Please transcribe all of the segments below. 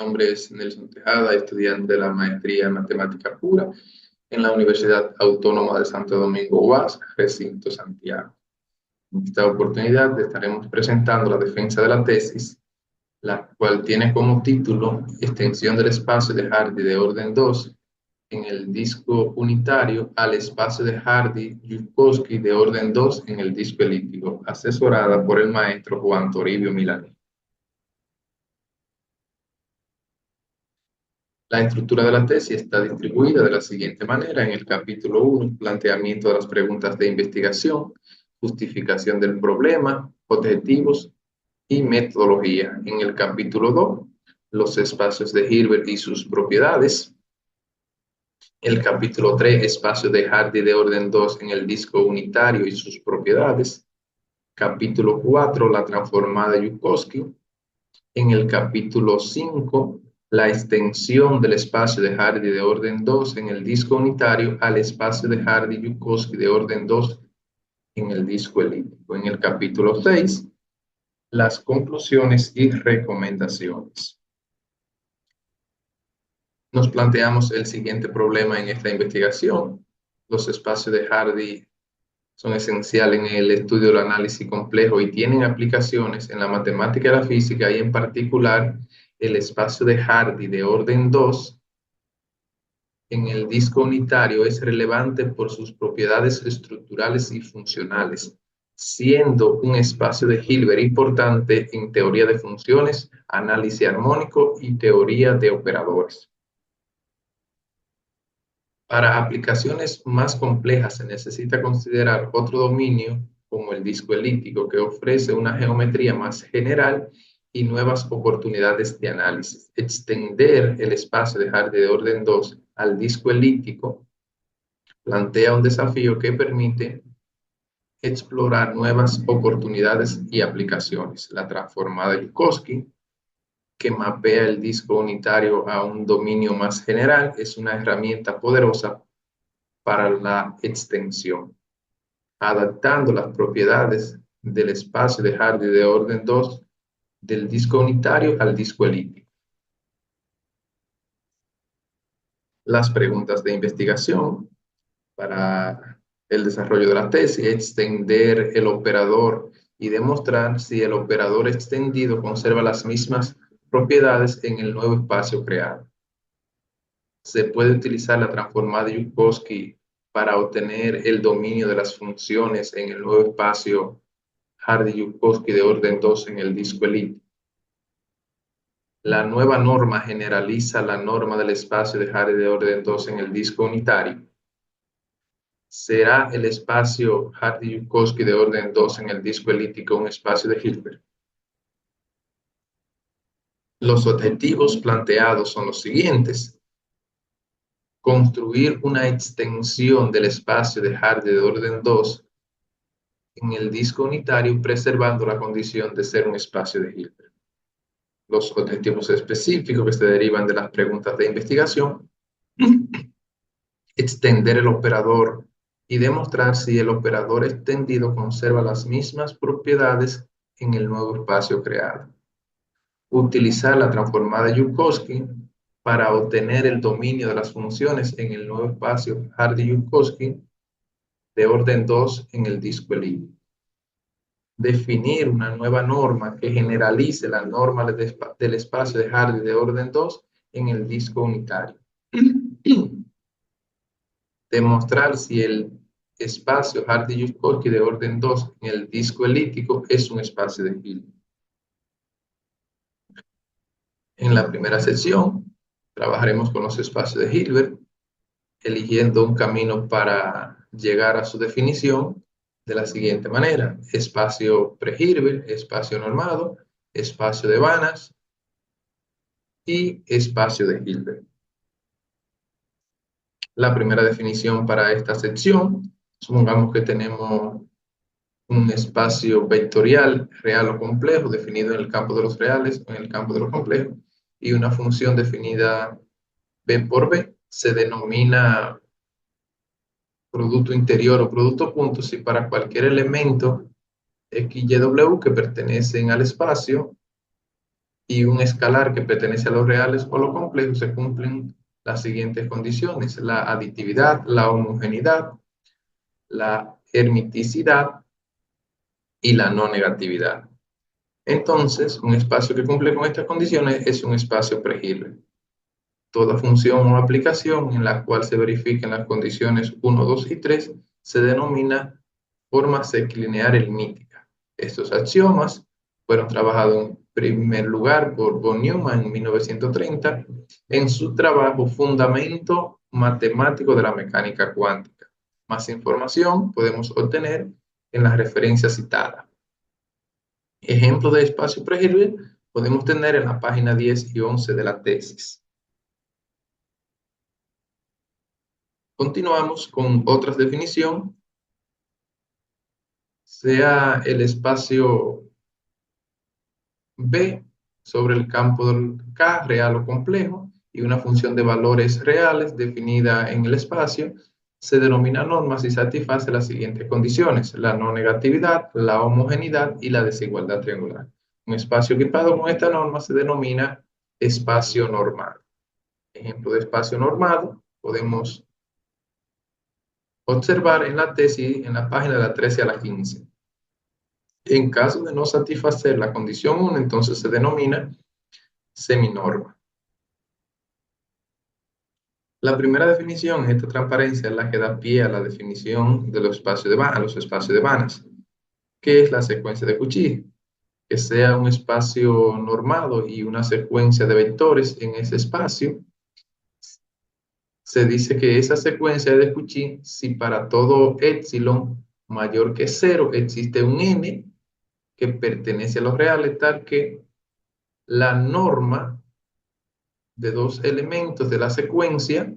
nombre es Nelson Tejada, estudiante de la maestría en Matemática Pura en la Universidad Autónoma de Santo Domingo UAS, recinto Santiago. En esta oportunidad estaremos presentando la defensa de la tesis, la cual tiene como título Extensión del espacio de Hardy de orden 2 en el disco unitario al espacio de Hardy-Yuskowski de orden 2 en el disco elíptico, asesorada por el maestro Juan Toribio Milani. La estructura de la tesis está distribuida de la siguiente manera. En el capítulo 1, planteamiento de las preguntas de investigación, justificación del problema, objetivos y metodología. En el capítulo 2, los espacios de Hilbert y sus propiedades. El capítulo 3, espacio de Hardy de orden 2 en el disco unitario y sus propiedades. Capítulo 4, la transformada Yuskowski. En el capítulo 5, la extensión del espacio de Hardy de orden 2 en el disco unitario al espacio de Hardy-Yuskowski de orden 2 en el disco elíptico. En el capítulo 6, las conclusiones y recomendaciones. Nos planteamos el siguiente problema en esta investigación. Los espacios de Hardy son esenciales en el estudio del análisis complejo y tienen aplicaciones en la matemática y la física, y en particular el espacio de Hardy de orden 2 en el disco unitario es relevante por sus propiedades estructurales y funcionales, siendo un espacio de Hilbert importante en teoría de funciones, análisis armónico y teoría de operadores. Para aplicaciones más complejas se necesita considerar otro dominio como el disco elíptico, que ofrece una geometría más general y nuevas oportunidades de análisis. Extender el espacio de Hardy de orden 2 al disco elíptico plantea un desafío que permite explorar nuevas oportunidades y aplicaciones. La transformada Yuskowski, que mapea el disco unitario a un dominio más general, es una herramienta poderosa para la extensión, adaptando las propiedades del espacio de Hardy de orden 2 del disco unitario al disco elíptico. Las preguntas de investigación para el desarrollo de la tesis: extender el operador y demostrar si el operador extendido conserva las mismas propiedades en el nuevo espacio creado. Se puede utilizar la transformada Yuskowski para obtener el dominio de las funciones en el nuevo espacio Hardy-Yuskowski de orden 2 en el disco elíptico. La nueva norma generaliza la norma del espacio de Hardy de orden 2 en el disco unitario. ¿Será el espacio Hardy-Yuskowski de orden 2 en el disco elíptico un espacio de Hilbert? Los objetivos planteados son los siguientes: construir una extensión del espacio de Hardy de orden 2 en el disco unitario, preservando la condición de ser un espacio de Hilbert. Los objetivos específicos que se derivan de las preguntas de investigación: extender el operador y demostrar si el operador extendido conserva las mismas propiedades en el nuevo espacio creado. Utilizar la transformada Yuskowski para obtener el dominio de las funciones en el nuevo espacio Hardy-Yuskowski de orden 2 en el disco elíptico. Definir una nueva norma que generalice la norma del espacio de Hardy de orden 2 en el disco unitario. Demostrar si el espacio Hardy-Yuskowski de orden 2 en el disco elíptico es un espacio de Hilbert. En la primera sección trabajaremos con los espacios de Hilbert, eligiendo un camino para llegar a su definición de la siguiente manera: espacio pre-Hilbert, espacio normado, espacio de Banach y espacio de Hilbert. La primera definición para esta sección: supongamos que tenemos un espacio vectorial real o complejo definido en el campo de los reales o en el campo de los complejos, y una función definida B por B se denomina producto interior o producto punto si para cualquier elemento x, y, w que pertenecen al espacio y un escalar que pertenece a los reales o los complejos, se cumplen las siguientes condiciones: la aditividad, la homogeneidad, la hermiticidad y la no negatividad. Entonces, un espacio que cumple con estas condiciones es un espacio pre-Hilbert. Toda función o aplicación en la cual se verifiquen las condiciones 1, 2 y 3 se denomina forma sec-lineal elíptica. Estos axiomas fueron trabajados en primer lugar por von Neumann en 1930 en su trabajo Fundamento Matemático de la Mecánica Cuántica. Más información podemos obtener en la referencia citada. Ejemplo de espacio pre-Hilbert podemos tener en la página 10 y 11 de la tesis. Continuamos con otras definiciones, sea el espacio B sobre el campo del K real o complejo y una función de valores reales definida en el espacio, se denomina norma si satisface las siguientes condiciones: la no negatividad, la homogeneidad y la desigualdad triangular. Un espacio equipado con esta norma se denomina espacio normado. Ejemplo de espacio normado podemos observar en la tesis en la página de la 13 a la 15. En caso de no satisfacer la condición 1, entonces se denomina seminorma. La primera definición, esta transparencia, es la que da pie a la definición de los espacios de Banach, que es la secuencia de Cauchy, que sea un espacio normado y una secuencia de vectores en ese espacio. Se dice que esa secuencia de Cauchy, si para todo epsilon mayor que 0 existe un n que pertenece a los reales, tal que la norma de dos elementos de la secuencia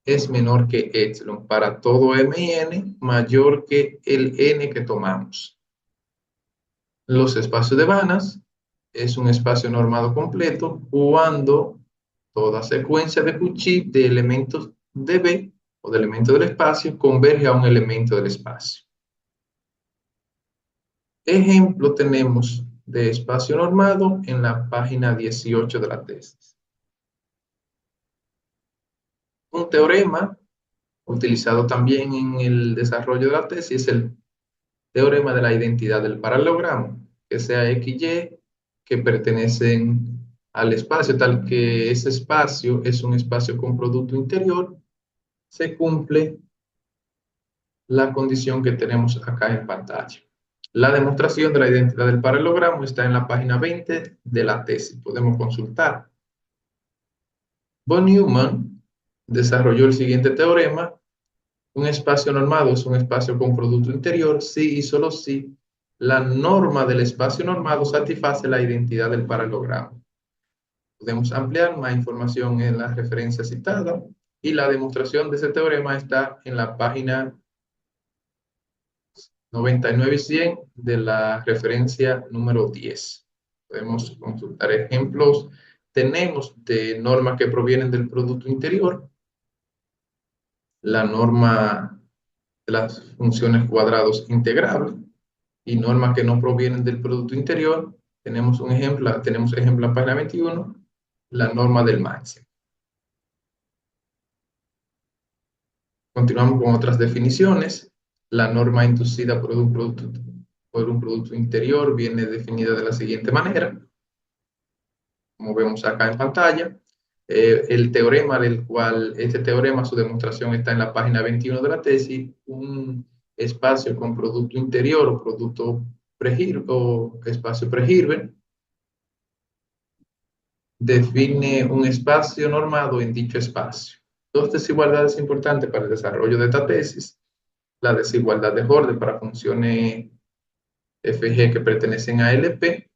es menor que epsilon para todo m y n mayor que el n que tomamos. Los espacios de Banach es un espacio normado completo cuando toda secuencia de Cauchy de elementos de B o de elementos del espacio converge a un elemento del espacio. Ejemplo tenemos de espacio normado en la página 18 de la tesis. Un teorema utilizado también en el desarrollo de la tesis es el teorema de la identidad del paralelogramo, que sea X, Y, que pertenecen al espacio, tal que ese espacio es un espacio con producto interior, se cumple la condición que tenemos acá en pantalla. La demostración de la identidad del paralelogramo está en la página 20 de la tesis. Podemos consultar. Von Neumann desarrolló el siguiente teorema: un espacio normado es un espacio con producto interior si y solo si la norma del espacio normado satisface la identidad del paralelogramo. Podemos ampliar más información en la referencia citada y la demostración de ese teorema está en la página 99 y 100 de la referencia número 10. Podemos consultar ejemplos. Tenemos de normas que provienen del producto interior, la norma de las funciones cuadrados integrables, y normas que no provienen del producto interior. Tenemos ejemplo en la página 21, la norma del máximo. Continuamos con otras definiciones. La norma inducida por un producto interior viene definida de la siguiente manera, como vemos acá en pantalla. El teorema del cual, este teorema, su demostración está en la página 21 de la tesis. Un espacio con producto interior o producto o espacio pre-Hilbert define un espacio normado en dicho espacio. Dos desigualdades importantes para el desarrollo de esta tesis: la desigualdad de Hörder para funciones FG que pertenecen a LP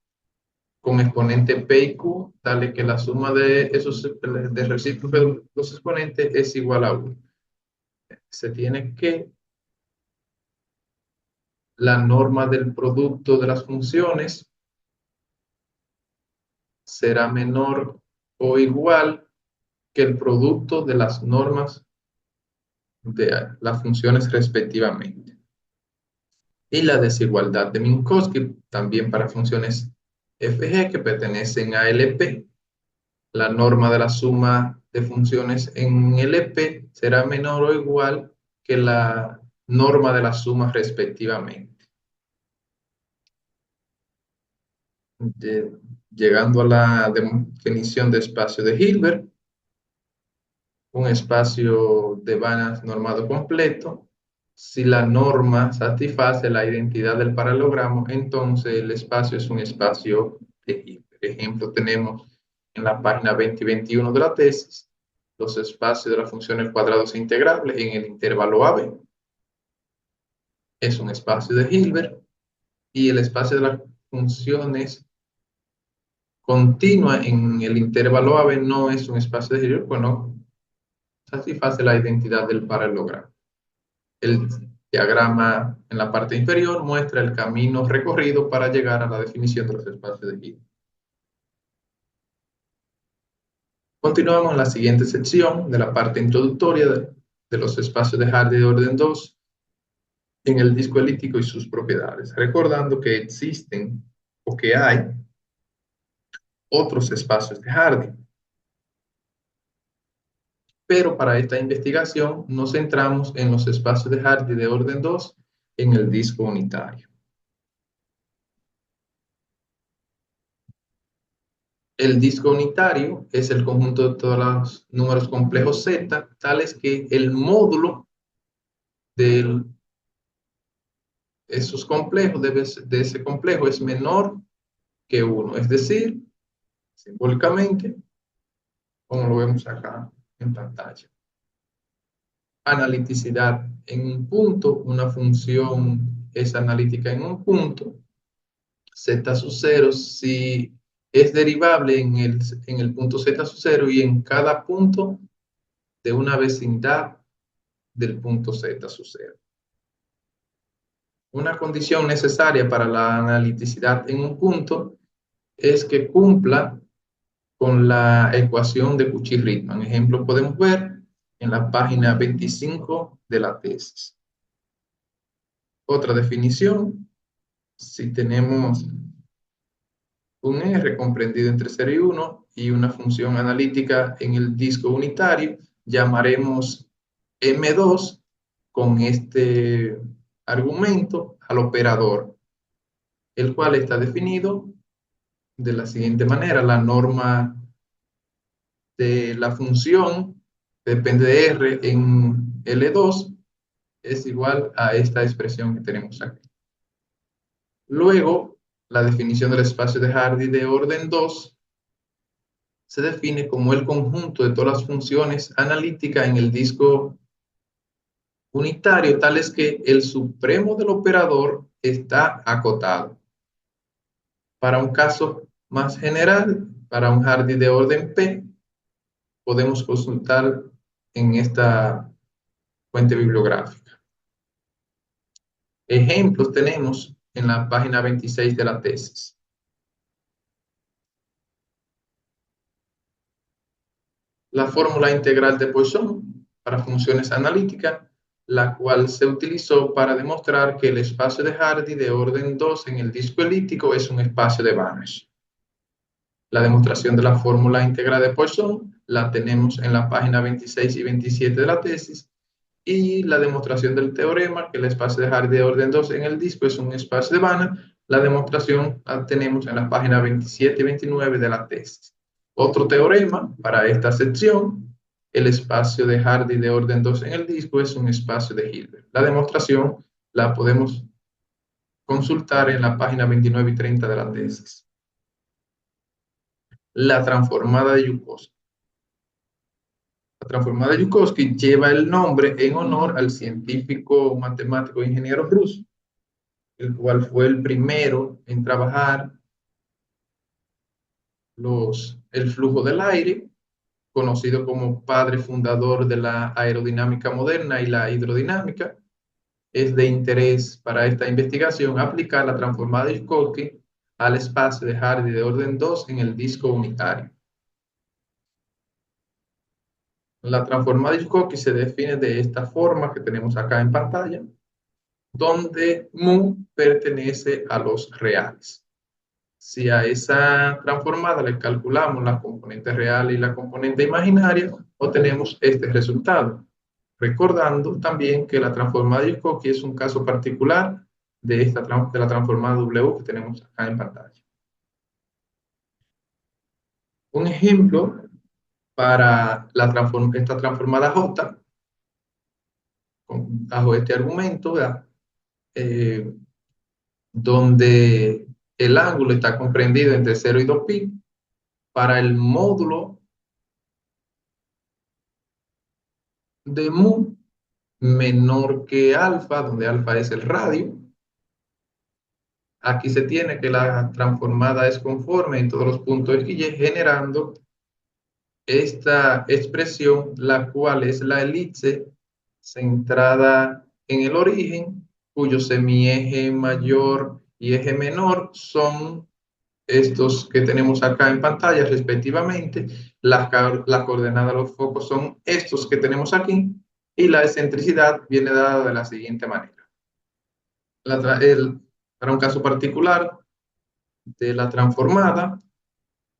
con exponente P y Q, tal que la suma de esos de recíprocos de los exponentes es igual a 1. Se tiene que la norma del producto de las funciones será menor o igual que el producto de las normas de las funciones respectivamente. Y la desigualdad de Minkowski, también para funciones FG que pertenecen a LP. La norma de la suma de funciones en LP será menor o igual que la norma de la suma respectivamente. Llegando a la definición de espacio de Hilbert, un espacio de Banach normado completo. Si la norma satisface la identidad del paralelogramo, entonces el espacio es un espacio de Hilbert. Ejemplo, tenemos en la página 20 y 21 de la tesis los espacios de las funciones cuadrados integrables en el intervalo AB. Es un espacio de Hilbert. Y el espacio de las funciones continua en el intervalo AB no es un espacio de Hilbert, bueno, satisface la identidad del paralelogramo. El diagrama en la parte inferior muestra el camino recorrido para llegar a la definición de los espacios de Hilbert. Continuamos en la siguiente sección de la parte introductoria de los espacios de Hardy de orden 2 en el disco elíptico y sus propiedades, recordando que existen o que hay otros espacios de Hardy. Pero para esta investigación nos centramos en los espacios de Hardy de orden 2 en el disco unitario. El disco unitario es el conjunto de todos los números complejos Z, tales que el módulo de esos complejos, de ese complejo, es menor que 1. Es decir, simbólicamente, como lo vemos acá en pantalla. Analiticidad en un punto, una función es analítica en un punto. Z sub 0 si es derivable en el punto Z sub 0 y en cada punto de una vecindad del punto Z sub 0. Una condición necesaria para la analiticidad en un punto es que cumpla con la ecuación de Cauchy-Riemann. Ejemplo, podemos ver en la página 25 de la tesis. Otra definición, si tenemos un R comprendido entre 0 y 1 y una función analítica en el disco unitario, llamaremos M2 con este argumento al operador, el cual está definido de la siguiente manera. La norma de la función depende de R en L2 es igual a esta expresión que tenemos aquí. Luego, la definición del espacio de Hardy de orden 2 se define como el conjunto de todas las funciones analíticas en el disco unitario, tales que el supremo del operador está acotado. Para un caso más general, para un Hardy de orden P, podemos consultar en esta fuente bibliográfica. Ejemplos tenemos en la página 26 de la tesis. La fórmula integral de Poisson para funciones analíticas, la cual se utilizó para demostrar que el espacio de Hardy de orden 2 en el disco elíptico es un espacio de Banach. La demostración de la fórmula integral de Poisson la tenemos en la página 26 y 27 de la tesis, y la demostración del teorema que el espacio de Hardy de orden 2 en el disco es un espacio de Banach, la demostración la tenemos en la página 27 y 29 de la tesis. Otro teorema para esta sección, el espacio de Hardy de orden 2 en el disco es un espacio de Hilbert. La demostración la podemos consultar en la página 29 y 30 de la tesis. La transformada de Yukovsky. La transformada de Yukovsky lleva el nombre en honor al científico, matemático e ingeniero ruso, el cual fue el primero en trabajar el flujo del aire, conocido como padre fundador de la aerodinámica moderna y la hidrodinámica. Es de interés para esta investigación aplicar la transformada de Yukovsky al espacio de Hardy de orden 2 en el disco unitario. La transformada de Yukovsky se define de esta forma que tenemos acá en pantalla, donde mu pertenece a los reales. Si a esa transformada le calculamos la componente real y la componente imaginaria, obtenemos este resultado. Recordando también que la transformada de Yukoki es un caso particular de la transformada W que tenemos acá en pantalla. Un ejemplo para esta transformada J, bajo este argumento, donde el ángulo está comprendido entre 0 y 2pi, para el módulo de mu menor que alfa, donde alfa es el radio. Aquí se tiene que la transformada es conforme en todos los puntos X y, generando esta expresión, la cual es la elipse centrada en el origen, cuyo semieje mayor y eje menor son estos que tenemos acá en pantalla respectivamente. La coordenada de los focos son estos que tenemos aquí, y la excentricidad viene dada de la siguiente manera. Para un caso particular de la transformada,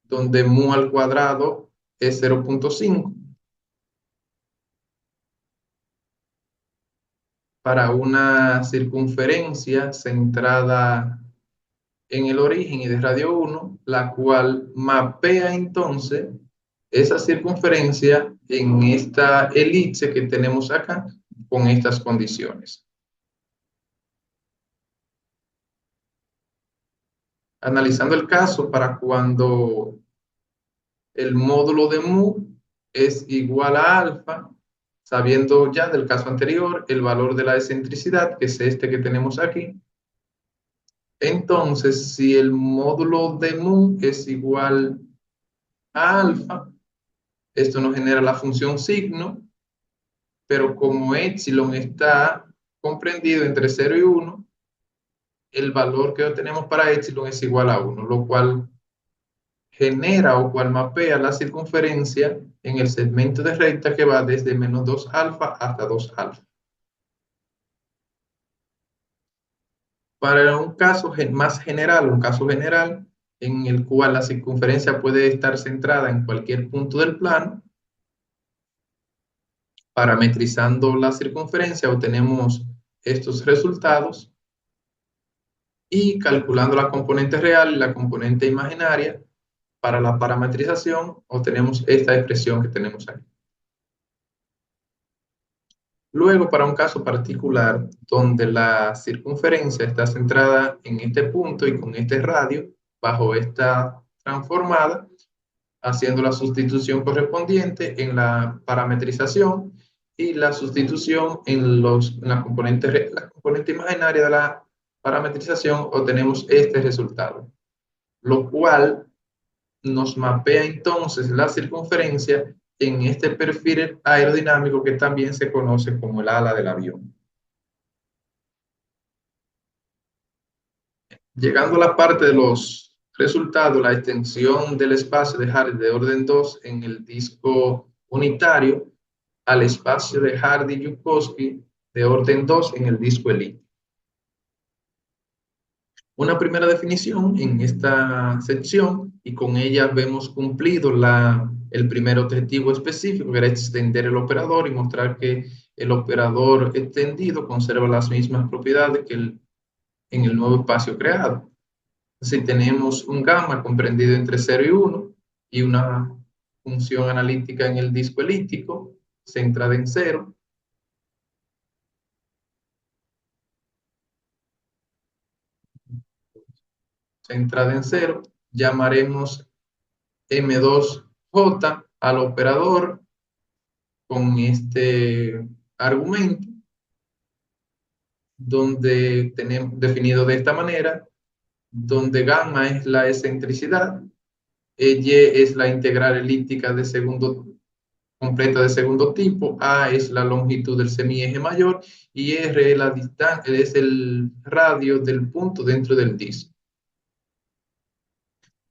donde mu al cuadrado es 0.5, para una circunferencia centrada en el origen y de radio 1, la cual mapea entonces esa circunferencia en esta elipse que tenemos acá con estas condiciones. Analizando el caso para cuando el módulo de mu es igual a alfa, sabiendo ya del caso anterior el valor de la excentricidad, que es este que tenemos aquí. Entonces, si el módulo de mu es igual a alfa, esto nos genera la función signo, pero como epsilon está comprendido entre 0 y 1, el valor que obtenemos para epsilon es igual a 1, lo cual genera o cual mapea la circunferencia en el segmento de recta que va desde menos 2 alfa hasta 2 alfa. Para un caso más general, un caso general en el cual la circunferencia puede estar centrada en cualquier punto del plano, parametrizando la circunferencia obtenemos estos resultados, y calculando la componente real y la componente imaginaria para la parametrización obtenemos esta expresión que tenemos aquí. Luego, para un caso particular donde la circunferencia está centrada en este punto y con este radio bajo esta transformada, haciendo la sustitución correspondiente en la parametrización y la sustitución en la componente imaginaria de la parametrización, obtenemos este resultado, lo cual nos mapea entonces la circunferencia en este perfil aerodinámico que también se conoce como el ala del avión. Llegando a la parte de los resultados, la extensión del espacio de Hardy de orden 2 en el disco unitario al espacio de Hardy-Yukoski de orden 2 en el disco elíptico. Una primera definición en esta sección, y con ella vemos cumplido el primer objetivo específico, que era extender el operador y mostrar que el operador extendido conserva las mismas propiedades que en el nuevo espacio creado. Si tenemos un gamma comprendido entre 0 y 1 y una función analítica en el disco elíptico centrada en 0, llamaremos M2J al operador con este argumento, donde tenemos definido de esta manera, donde gamma es la excentricidad, Y es la integral elíptica completa de segundo tipo, A es la longitud del semieje mayor y R es la distancia, es el radio del punto dentro del disco.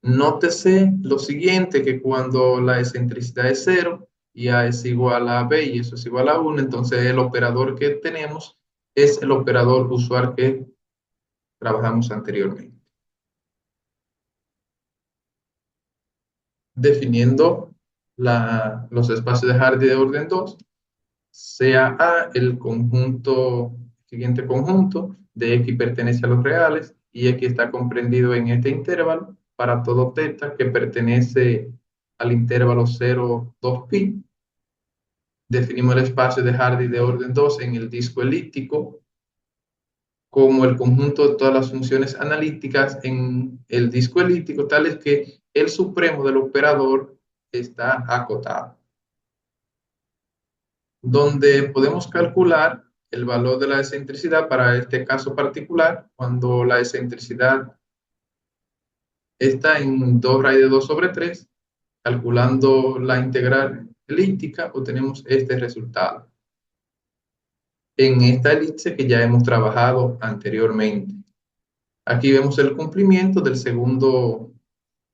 Nótese lo siguiente, que cuando la excentricidad es 0 y A es igual a B y eso es igual a 1, entonces el operador que tenemos es el operador usual que trabajamos anteriormente. definiendo los espacios de Hardy de orden 2, sea A el siguiente conjunto de X pertenece a los reales y X está comprendido en este intervalo para todo teta que pertenece al intervalo 0, 2pi. Definimos el espacio de Hardy de orden 2 en el disco elíptico como el conjunto de todas las funciones analíticas en el disco elíptico, tales que el supremo del operador está acotado, donde podemos calcular el valor de la excentricidad para este caso particular, cuando la excentricidad está en 2 raíz de 2 sobre 3, calculando la integral elíptica, obtenemos este resultado en esta elipse que ya hemos trabajado anteriormente. Aquí vemos el cumplimiento del segundo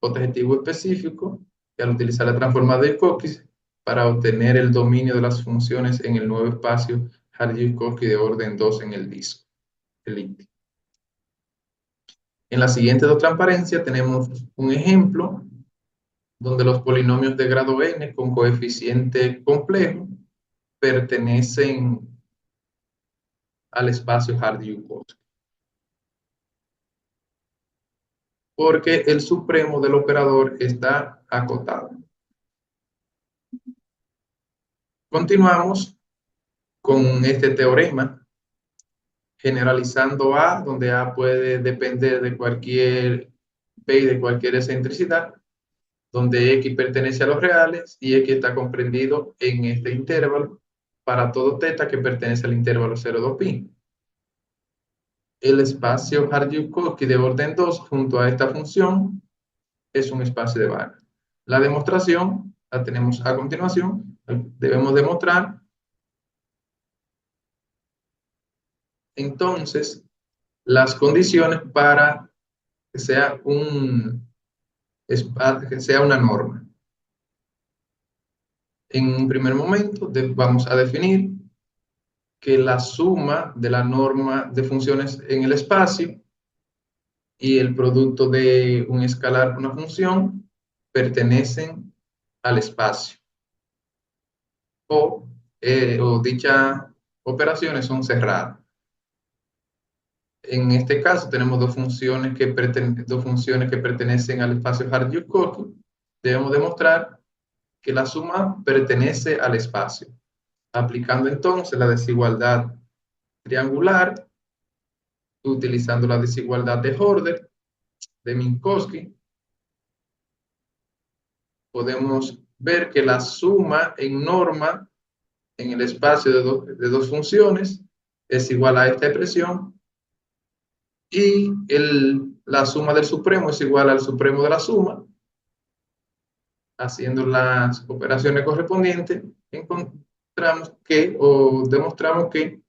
objetivo específico, que al utilizar la transformada de Yuskowski para obtener el dominio de las funciones en el nuevo espacio Hardy-Yuskowski de orden 2 en el disco elíptico. En la siguiente dos transparencias tenemos un ejemplo donde los polinomios de grado n con coeficiente complejo pertenecen al espacio Hardy-Yuskowski, porque el supremo del operador está acotado. Continuamos con este teorema, generalizando A, donde A puede depender de cualquier P y de cualquier excentricidad, donde X pertenece a los reales y X está comprendido en este intervalo para todo teta que pertenece al intervalo 0, 2pi. El espacio Hardy-Yuskowski de orden 2 junto a esta función es un espacio de Wagner. La demostración la tenemos a continuación. Debemos demostrar entonces las condiciones para que sea que sea una norma. En un primer momento vamos a definir que la suma de la norma de funciones en el espacio y el producto de un escalar, una función, pertenecen al espacio. O dichas operaciones son cerradas. En este caso tenemos dos funciones que pertenecen al espacio Hardy-Yuskowski. Debemos demostrar que la suma pertenece al espacio, aplicando entonces la desigualdad triangular, utilizando la desigualdad de Hörder, de Minkowski, podemos ver que la suma en norma en el espacio de dos funciones es igual a esta expresión y la suma del supremo es igual al supremo de la suma. Haciendo las operaciones correspondientes, demostramos que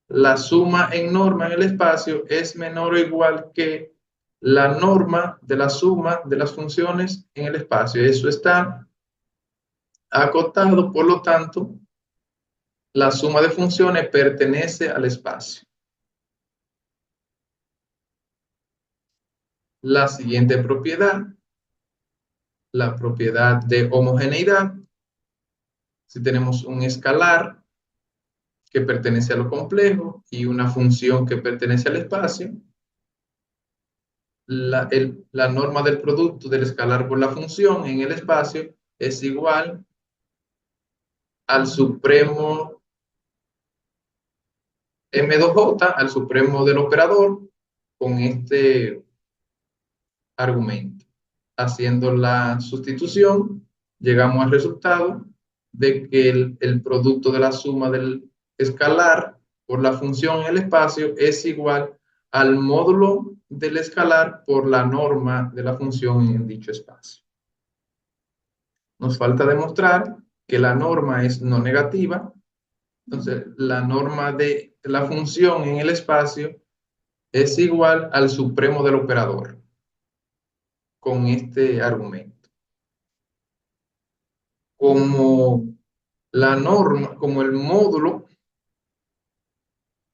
la suma en norma en el espacio es menor o igual que la norma de la suma de las funciones en el espacio. Eso está acotado, por lo tanto, la suma de funciones pertenece al espacio. La siguiente propiedad, la propiedad de homogeneidad. Si tenemos un escalar que pertenece a lo complejo y una función que pertenece al espacio, la norma del producto del escalar por la función en el espacio es igual al supremo M2J, al supremo del operador, con este argumento. Haciendo la sustitución, llegamos al resultado de que el producto de la suma del escalar por la función en el espacio es igual al módulo del escalar por la norma de la función en dicho espacio. Nos falta demostrar que la norma es no negativa. Entonces, la norma de la función en el espacio es igual al supremo del operador con este argumento. Como la norma, como el módulo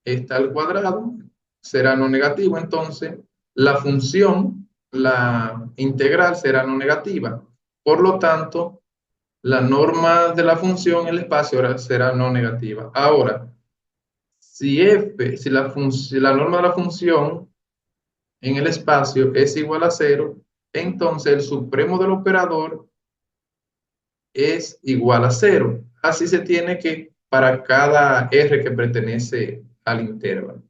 está al cuadrado, será no negativo, entonces la función, la integral será no negativa. Por lo tanto, la norma de la función en el espacio ahora será no negativa. Ahora, si la norma de la función en el espacio es igual a cero, entonces el supremo del operador es igual a cero. Así se tiene que para cada r que pertenece al intervalo.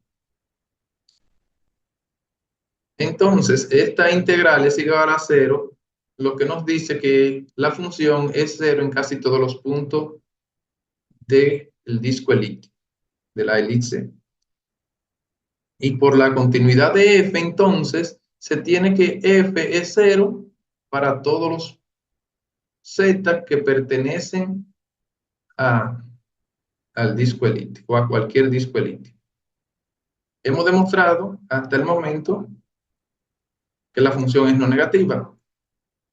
Entonces, esta integral es igual a cero, lo que nos dice que la función es cero en casi todos los puntos del disco elíptico, de la elipse. Y por la continuidad de f, entonces, se tiene que f es cero para todos los z que pertenecen a, al disco elíptico, o a cualquier disco elíptico. Hemos demostrado hasta el momento que la función es no negativa.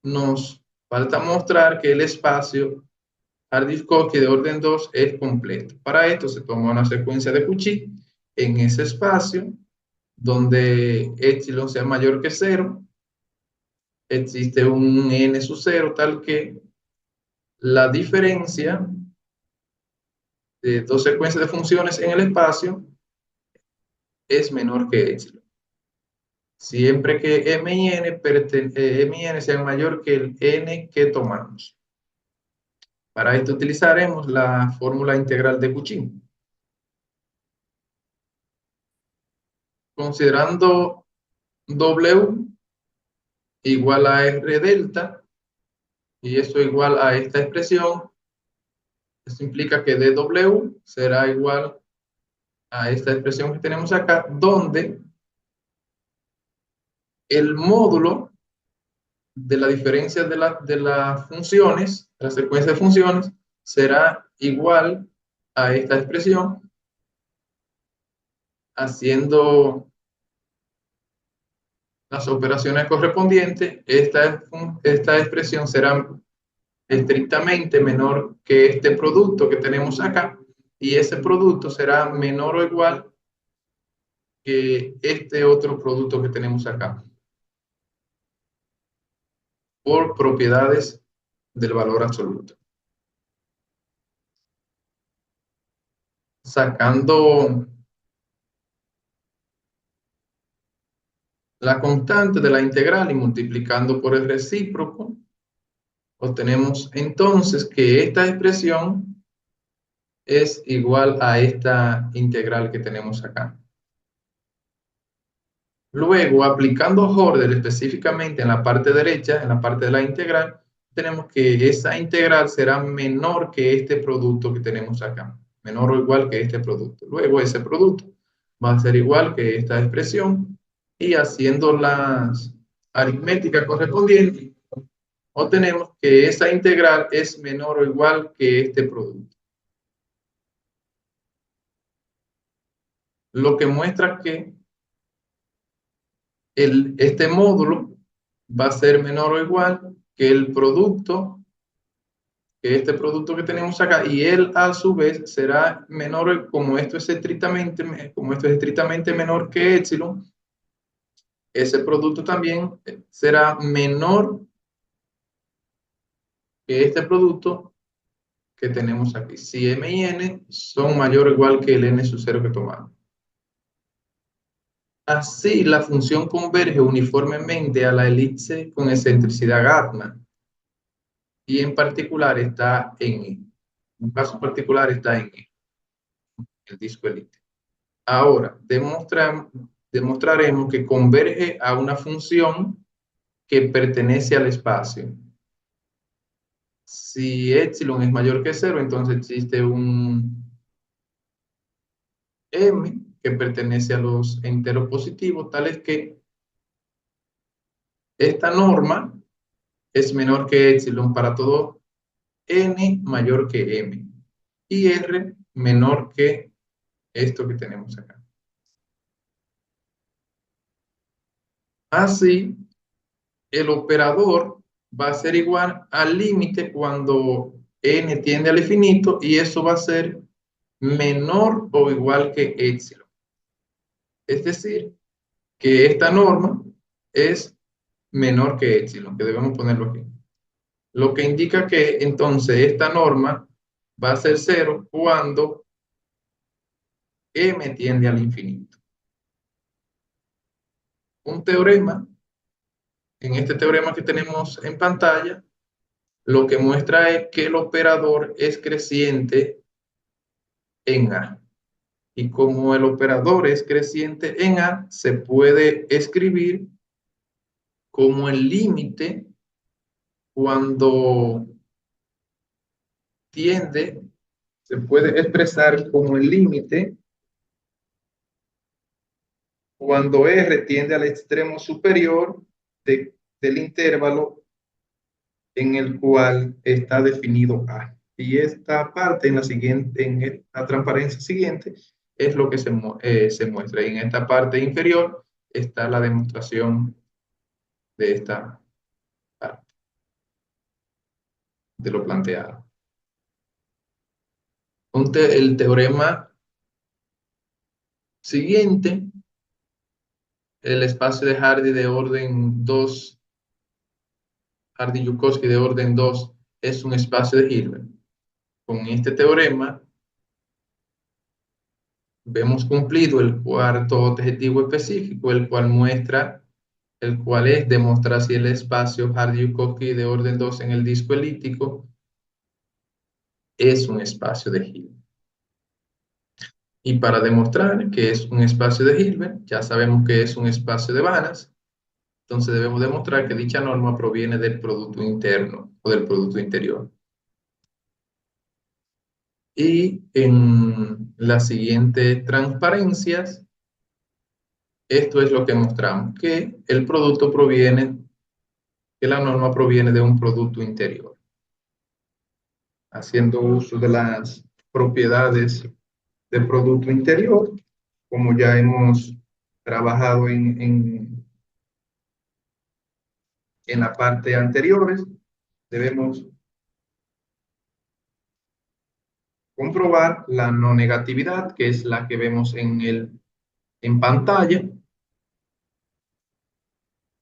Nos falta mostrar que el espacio Hardiscott de orden 2 es completo. Para esto se toma una secuencia de Cauchy en ese espacio donde epsilon sea mayor que 0. Existe un n sub 0 tal que la diferencia de dos secuencias de funciones en el espacio es menor que epsilon. Siempre que m y n sean mayor que el n que tomamos. Para esto utilizaremos la fórmula integral de Cauchy. Considerando W igual a R delta, y eso igual a esta expresión, esto implica que dW será igual a esta expresión que tenemos acá, donde el módulo de la diferencia de las funciones, de la secuencia de funciones, será igual a esta expresión, haciendo las operaciones correspondientes. Esta expresión será estrictamente menor que este producto que tenemos acá, y ese producto será menor o igual que este otro producto que tenemos acá, por propiedades del valor absoluto. Sacando la constante de la integral y multiplicando por el recíproco, obtenemos entonces que esta expresión es igual a esta integral que tenemos acá. Luego, aplicando Hörder específicamente en la parte derecha, en la parte de la integral, tenemos que esa integral será menor que este producto que tenemos acá, menor o igual que este producto. Luego, ese producto va a ser igual que esta expresión, y haciendo las aritméticas correspondientes, obtenemos que esa integral es menor o igual que este producto. Lo que muestra que este módulo va a ser menor o igual que el producto, que este producto que tenemos acá, y él a su vez será menor, como esto es estrictamente menor que epsilon, ese producto también será menor que este producto que tenemos aquí, si m y n son mayor o igual que el n sub 0 que tomamos. Así, la función converge uniformemente a la elipse con excentricidad gamma, y en particular está en E. Un caso particular está en E, el disco elíptico. Ahora, demostraremos que converge a una función que pertenece al espacio. Si epsilon es mayor que 0, entonces existe un m que pertenece a los enteros positivos, tales que esta norma es menor que epsilon para todo n mayor que m, y r menor que esto que tenemos acá. Así, el operador va a ser igual al límite cuando n tiende al infinito, y eso va a ser menor o igual que epsilon. Es decir, que esta norma es menor que epsilon, que debemos ponerlo aquí. lo que indica que entonces esta norma va a ser cero cuando m tiende al infinito. Un teorema, en este teorema que tenemos en pantalla, lo que muestra es que el operador es creciente en A. Y como el operador es creciente en A, se puede escribir como el límite cuando tiende, se puede expresar como el límite cuando R tiende al extremo superior del intervalo en el cual está definido A. Y esta parte en la siguiente, en la transparencia siguiente, es lo que se muestra. Y en esta parte inferior está la demostración de esta parte, de lo planteado. El teorema siguiente, el espacio de Hardy de orden 2, Hardy-Yukoski de orden 2, es un espacio de Hilbert. Con este teorema vemos cumplido el cuarto objetivo específico, el cual es demostrar si el espacio Hardy-Yukoski de orden 2 en el disco elíptico es un espacio de Hilbert. Y para demostrar que es un espacio de Hilbert, ya sabemos que es un espacio de Banach, entonces debemos demostrar que dicha norma proviene del producto interno o del producto interior. Y en las siguientes transparencias, esto es lo que mostramos, que el producto proviene, que la norma proviene de un producto interior. Haciendo uso de las propiedades del producto interior, como ya hemos trabajado en la parte anteriores, debemos comprobar la no negatividad, que es la que vemos en pantalla.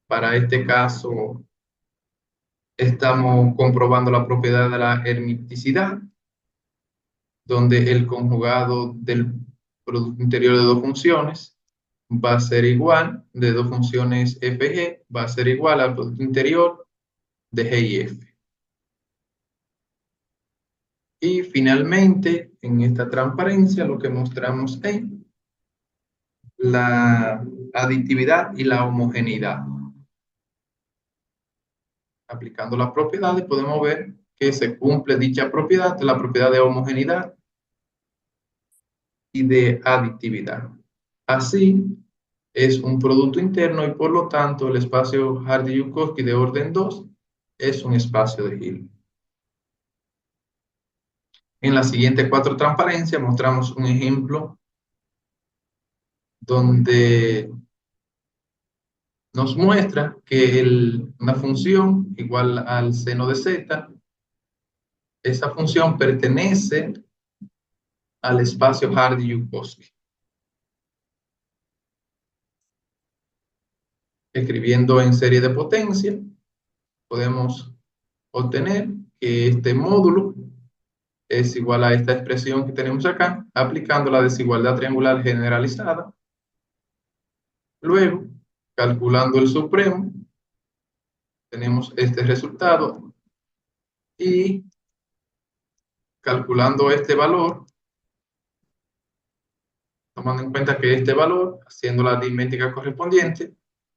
Para este caso, estamos comprobando la propiedad de la hermiticidad, donde el conjugado del producto interior de dos funciones va a ser igual, de dos funciones f(g), va a ser igual al producto interior de g y f. Y finalmente, en esta transparencia, lo que mostramos es la aditividad y la homogeneidad. Aplicando las propiedades, podemos ver que se cumple dicha propiedad, la propiedad de homogeneidad y de aditividad. Así, es un producto interno y por lo tanto el espacio Hardy-Yukoski de orden 2 es un espacio de Hilbert. En las siguientes cuatro transparencias mostramos un ejemplo donde nos muestra que una función igual al seno de z, esa función pertenece al espacio Hardy-Yukoski. Escribiendo en serie de potencia, podemos obtener que este módulo es igual a esta expresión que tenemos acá, aplicando la desigualdad triangular generalizada. Luego, calculando el supremo, tenemos este resultado y calculando este valor, tomando en cuenta que este valor, haciendo la aritmética correspondiente,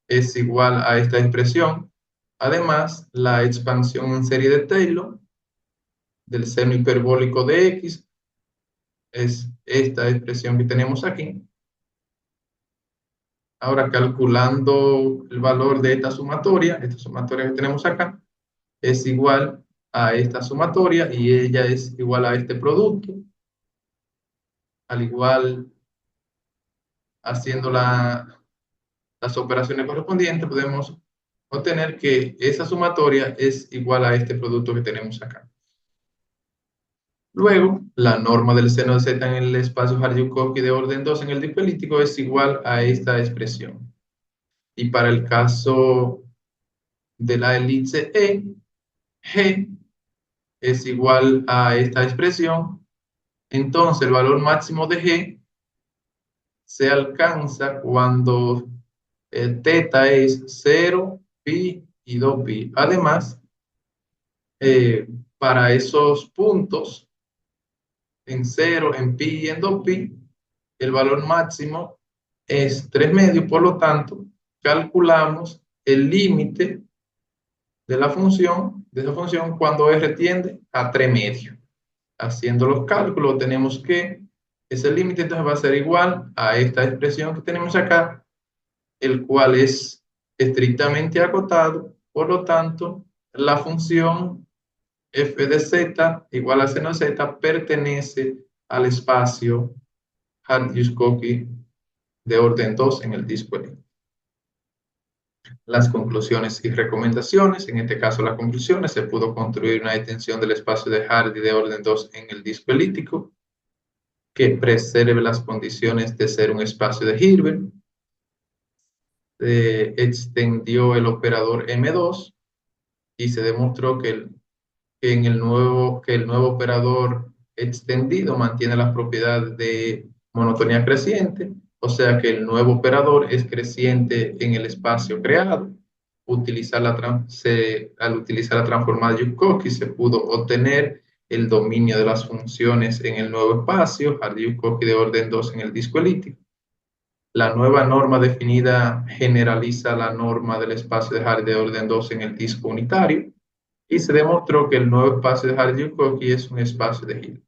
es igual a esta expresión. Además, la expansión en serie de Taylor del seno hiperbólico de x es esta expresión que tenemos aquí. Ahora, calculando el valor de esta sumatoria que tenemos acá, es igual a esta sumatoria y ella es igual a este producto. Al igual, haciendo las operaciones correspondientes, podemos obtener que esa sumatoria es igual a este producto que tenemos acá. Luego, la norma del seno de z en el espacio Hardy-Yukoski de orden 2 en el disco elíptico es igual a esta expresión. Y para el caso de la elipse E, G es igual a esta expresión, entonces el valor máximo de G se alcanza cuando teta es 0, pi y 2pi. Además, para esos puntos, en 0, en pi y en 2pi, el valor máximo es 3 medios, por lo tanto, calculamos el límite de esa función cuando R tiende a 3 medios. Haciendo los cálculos, tenemos que ese límite entonces va a ser igual a esta expresión que tenemos acá, el cual es estrictamente acotado, por lo tanto, la función f de z igual a seno de z pertenece al espacio Hardy-Jacobi de orden 2 en el disco eléctrico. Las conclusiones y recomendaciones, en este caso las conclusiones, se pudo construir una extensión del espacio de Hardy de orden 2 en el disco elíptico que preserve las condiciones de ser un espacio de Hilbert. Extendió el operador M2 y se demostró que el nuevo operador extendido mantiene las propiedades de monotonía creciente, o sea que el nuevo operador es creciente en el espacio creado. Al utilizar la transformada Yuskowski se pudo obtener el dominio de las funciones en el nuevo espacio, Hardy-Yuskowski de orden 2 en el disco elíptico. La nueva norma definida generaliza la norma del espacio de Hardy de orden 2 en el disco unitario y se demostró que el nuevo espacio de Hardy-Jacobi es un espacio de Hilbert.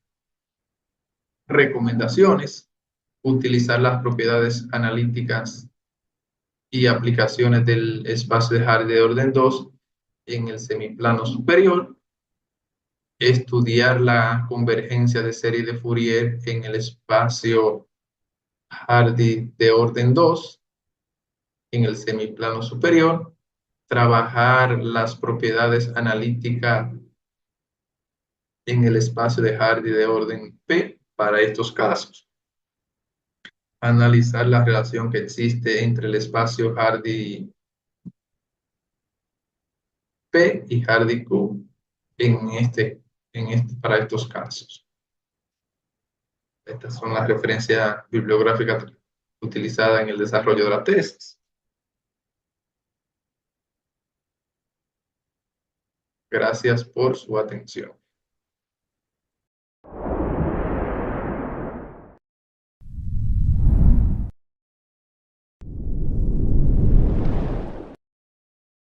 Recomendaciones: utilizar las propiedades analíticas y aplicaciones del espacio de Hardy de orden 2 en el semiplano superior. Estudiar la convergencia de serie de Fourier en el espacio Hardy de orden 2 en el semiplano superior. Trabajar las propiedades analíticas en el espacio de Hardy de orden P para estos casos. Analizar la relación que existe entre el espacio Hardy P y Hardy Q para estos casos. Estas son las referencias bibliográficas utilizadas en el desarrollo de la tesis. Gracias por su atención.